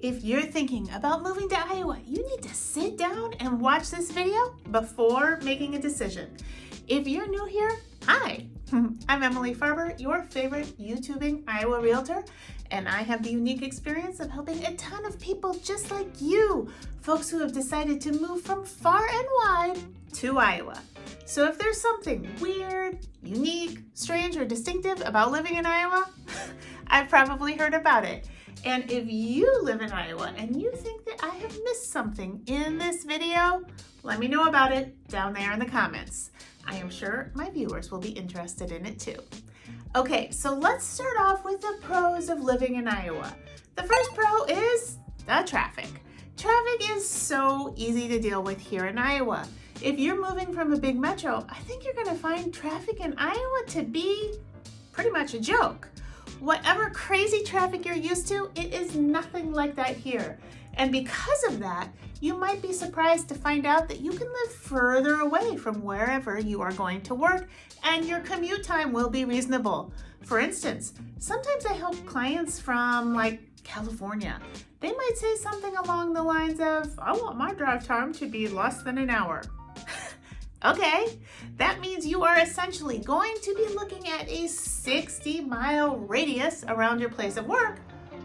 If you're thinking about moving to Iowa, you need to sit down and watch this video before making a decision. If you're new here, hi, I'm Emily Farber, your favorite YouTubing Iowa realtor, and I have the unique experience of helping a ton of people just like you, folks who have decided to move from far and wide to Iowa. So if there's something weird, unique, strange, or distinctive about living in Iowa, I've probably heard about it. And if you live in Iowa and you think that I have missed something in this video, let me know about it down there in the comments. I am sure my viewers will be interested in it too. Okay, so let's start off with the pros of living in Iowa. The first pro is the traffic. Traffic is so easy to deal with here in Iowa. If you're moving from a big metro, I think you're going to find traffic in Iowa to be pretty much a joke. Whatever crazy traffic you're used to, it is nothing like that here. And because of that, you might be surprised to find out that you can live further away from wherever you are going to work, and your commute time will be reasonable. For instance, sometimes I help clients from California. They might say something along the lines of, I want my drive time to be less than an hour. Okay, that means you are essentially going to be looking at a 60-mile radius around your place of work,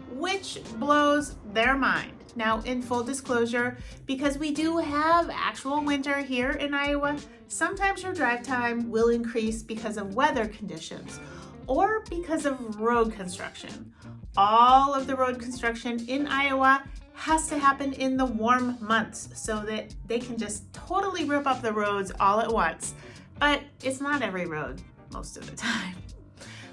which blows their mind. Now, in full disclosure, because we do have actual winter here in Iowa, sometimes your drive time will increase because of weather conditions or because of road construction. All of the road construction in Iowa has to happen in the warm months so that they can just totally rip up the roads all at once. But it's not every road most of the time.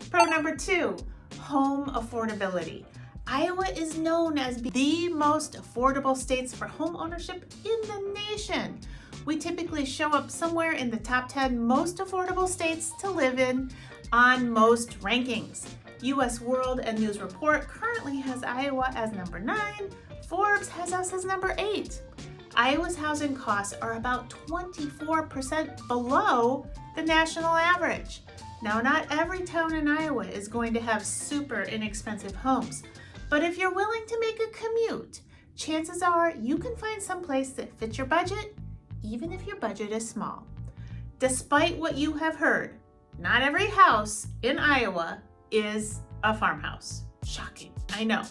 Pro number 2, home affordability. Iowa is known as the most affordable states for home ownership in the nation. We typically show up somewhere in the top 10 most affordable states to live in on most rankings. US World and News Report currently has Iowa as number 9. Forbes has us as number 8. Iowa's housing costs are about 24% below the national average. Now, not every town in Iowa is going to have super inexpensive homes, but if you're willing to make a commute, chances are you can find some place that fits your budget, even if your budget is small. Despite what you have heard, not every house in Iowa is a farmhouse. Shocking, I know.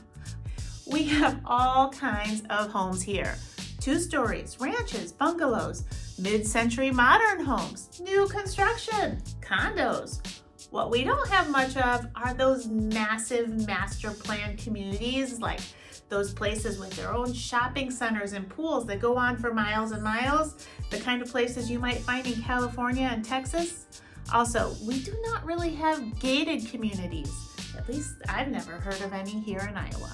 We have all kinds of homes here. 2 stories, ranches, bungalows, mid-century modern homes, new construction, condos. What we don't have much of are those massive master plan communities, like those places with their own shopping centers and pools that go on for miles and miles, the kind of places you might find in California and Texas. Also, we do not really have gated communities. At least I've never heard of any here in Iowa.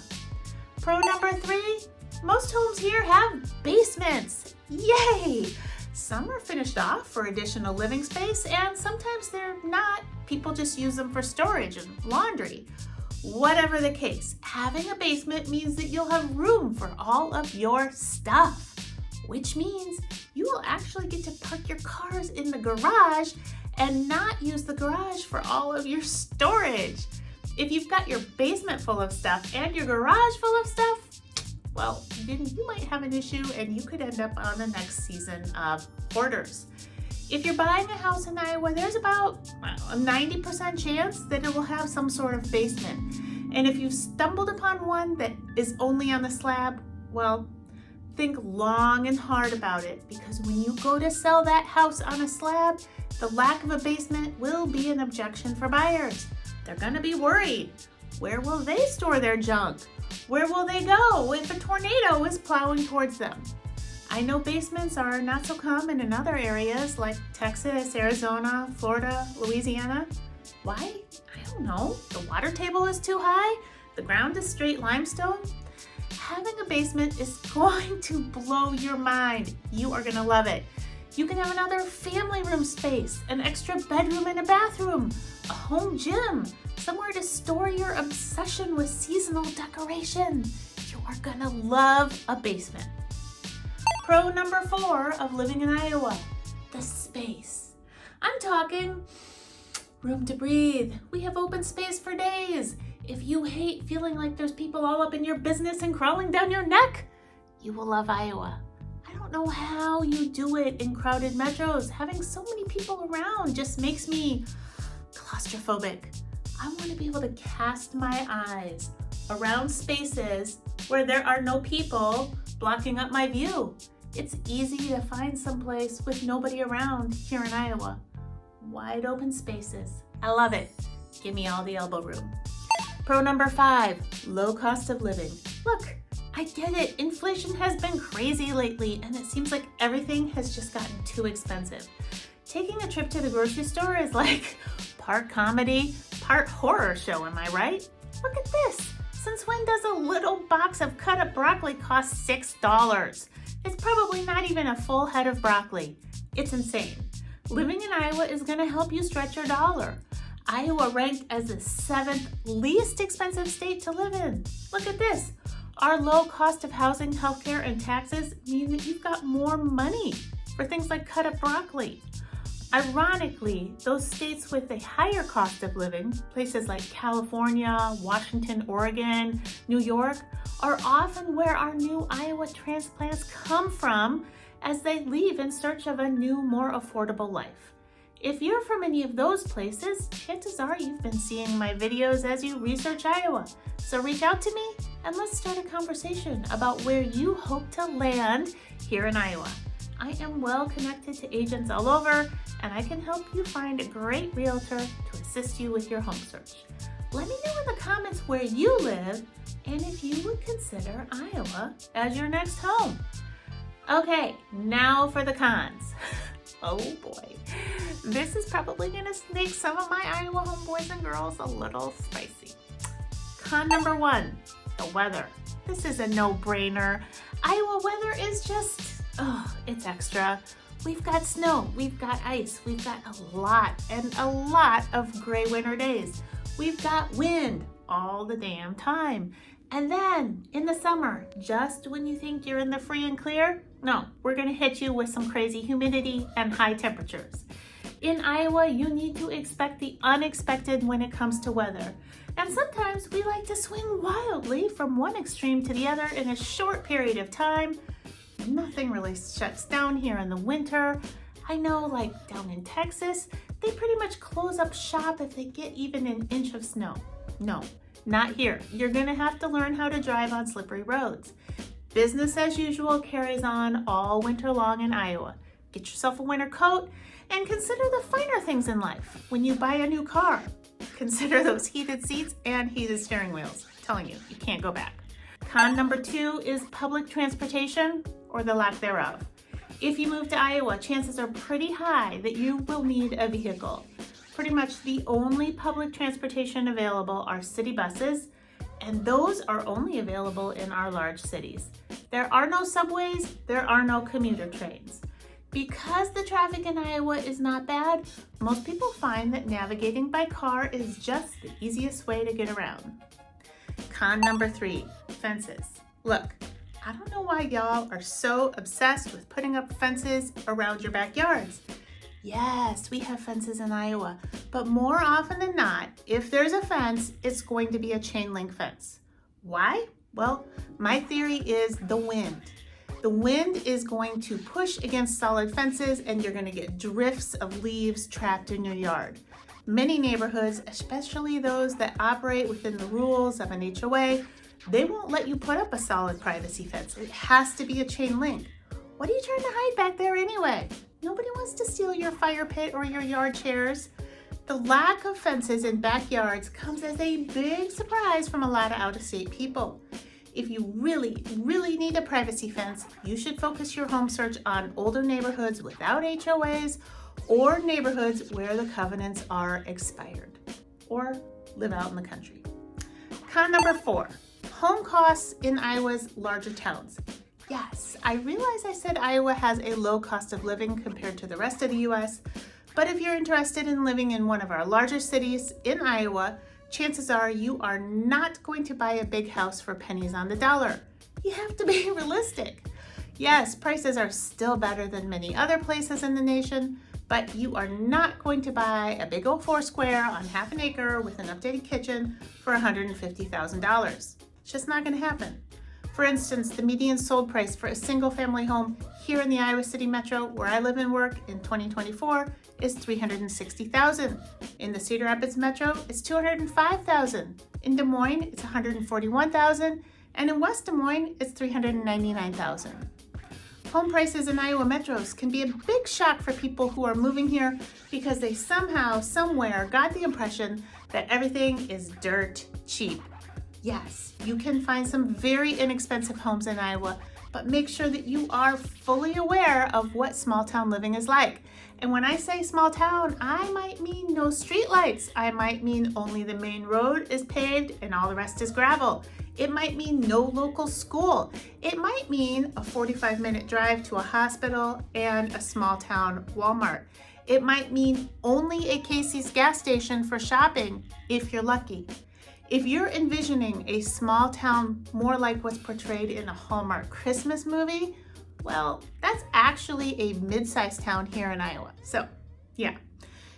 Pro number 3, most homes here have basements. Yay! Some are finished off for additional living space, and sometimes they're not. People just use them for storage and laundry. Whatever the case, having a basement means that you'll have room for all of your stuff, which means you will actually get to park your cars in the garage and not use the garage for all of your storage. If you've got your basement full of stuff and your garage full of stuff, well, then you might have an issue and you could end up on the next season of hoarders. If you're buying a house in Iowa, there's about a 90% chance that it will have some sort of basement. And if you've stumbled upon one that is only on the slab, well, think long and hard about it, because when you go to sell that house on a slab, the lack of a basement will be an objection for buyers. They're gonna be worried. Where will they store their junk? Where will they go if a tornado is plowing towards them? I know basements are not so common in other areas like Texas, Arizona, Florida, Louisiana. Why? I don't know. The water table is too high? The ground is straight limestone? Having a basement is going to blow your mind. You are gonna love it. You can have another family room space, an extra bedroom and a bathroom, a home gym, somewhere to store your obsession with seasonal decoration. You are gonna love a basement. Pro number 4 of living in Iowa, the space. I'm talking room to breathe. We have open space for days. If you hate feeling like there's people all up in your business and crawling down your neck, you will love Iowa. I don't know how you do it in crowded metros. Having so many people around just makes me claustrophobic. I want to be able to cast my eyes around spaces where there are no people blocking up my view. It's easy to find someplace with nobody around here in Iowa. Wide open spaces. I love it. Give me all the elbow room. Pro number 5, low cost of living. Look, I get it. Inflation has been crazy lately, and it seems like everything has just gotten too expensive. Taking a trip to the grocery store is like part comedy, part horror show, am I right? Look at this. Since when does a little box of cut up broccoli cost $6? It's probably not even a full head of broccoli. It's insane. Living in Iowa is going to help you stretch your dollar. Iowa ranked as the 7th least expensive state to live in. Look at this. Our low cost of housing, healthcare, and taxes mean that you've got more money for things like cut up broccoli. Ironically, those states with a higher cost of living, places like California, Washington, Oregon, New York, are often where our new Iowa transplants come from as they leave in search of a new, more affordable life. If you're from any of those places, chances are you've been seeing my videos as you research Iowa. So reach out to me and let's start a conversation about where you hope to land here in Iowa. I am well connected to agents all over, and I can help you find a great realtor to assist you with your home search. Let me know in the comments where you live and if you would consider Iowa as your next home. Okay, now for the cons. Oh boy, this is probably going to make some of my Iowa homeboys and girls a little spicy. Con number 1, the weather. This is a no-brainer. Iowa weather is just, it's extra. We've got snow, we've got ice, we've got a lot of gray winter days. We've got wind all the damn time. And then in the summer, just when you think you're in the free and clear, no, we're gonna hit you with some crazy humidity and high temperatures. In Iowa, you need to expect the unexpected when it comes to weather. And sometimes we like to swing wildly from one extreme to the other in a short period of time. Nothing really shuts down here in the winter. I know, like down in Texas, they pretty much close up shop if they get even an inch of snow. No, not here. You're gonna have to learn how to drive on slippery roads. Business as usual carries on all winter long in Iowa. Get yourself a winter coat and consider the finer things in life. When you buy a new car, consider those heated seats and heated steering wheels. I'm telling you, you can't go back. Con number 2 is public transportation or the lack thereof. If you move to Iowa, chances are pretty high that you will need a vehicle. Pretty much the only public transportation available are city buses, and those are only available in our large cities. There are no subways, there are no commuter trains. Because the traffic in Iowa is not bad, most people find that navigating by car is just the easiest way to get around. Con number 3, fences. Look, I don't know why y'all are so obsessed with putting up fences around your backyards. Yes, we have fences in Iowa, but more often than not, if there's a fence, it's going to be a chain link fence. Why? Well, my theory is the wind. The wind is going to push against solid fences and you're going to get drifts of leaves trapped in your yard. Many neighborhoods, especially those that operate within the rules of an HOA, they won't let you put up a solid privacy fence. It has to be a chain link. What are you trying to hide back there anyway? Nobody wants to steal your fire pit or your yard chairs. The lack of fences in backyards comes as a big surprise from a lot of out-of-state people. If you really, really need a privacy fence, you should focus your home search on older neighborhoods without HOAs or neighborhoods where the covenants are expired, or live out in the country. Con number 4, home costs in Iowa's larger towns. Yes, I realize I said Iowa has a low cost of living compared to the rest of the US, but if you're interested in living in one of our larger cities in Iowa, chances are you are not going to buy a big house for pennies on the dollar. You have to be realistic. Yes, prices are still better than many other places in the nation, but you are not going to buy a big old 4-square on half an acre with an updated kitchen for $150,000. It's just not going to happen. For instance, the median sold price for a single family home here in the Iowa City Metro, where I live and work, in 2024 is $360,000. In the Cedar Rapids Metro, it's $205,000. In Des Moines, it's $141,000. And in West Des Moines, it's $399,000. Home prices in Iowa metros can be a big shock for people who are moving here because they somehow, somewhere got the impression that everything is dirt cheap. Yes, you can find some very inexpensive homes in Iowa, but make sure that you are fully aware of what small town living is like. And when I say small town, I might mean no streetlights. I might mean only the main road is paved and all the rest is gravel. It might mean no local school. It might mean a 45-minute drive to a hospital and a small town Walmart. It might mean only a Casey's gas station for shopping if you're lucky. If you're envisioning a small town more like what's portrayed in a Hallmark Christmas movie, well, that's actually a mid-sized town here in Iowa. So, yeah,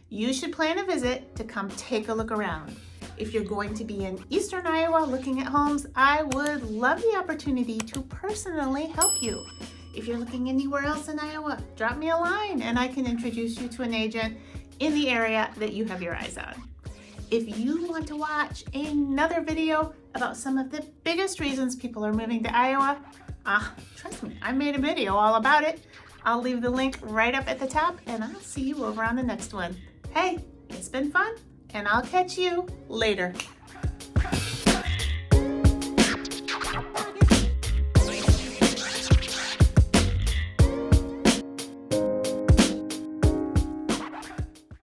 you should plan a visit to come take a look around. If you're going to be in Eastern Iowa looking at homes, I would love the opportunity to personally help you. If you're looking anywhere else in Iowa, drop me a line and I can introduce you to an agent in the area that you have your eyes on. If you want to watch another video about some of the biggest reasons people are moving to Iowa, trust me, I made a video all about it. I'll leave the link right up at the top and I'll see you over on the next one. Hey, it's been fun and I'll catch you later.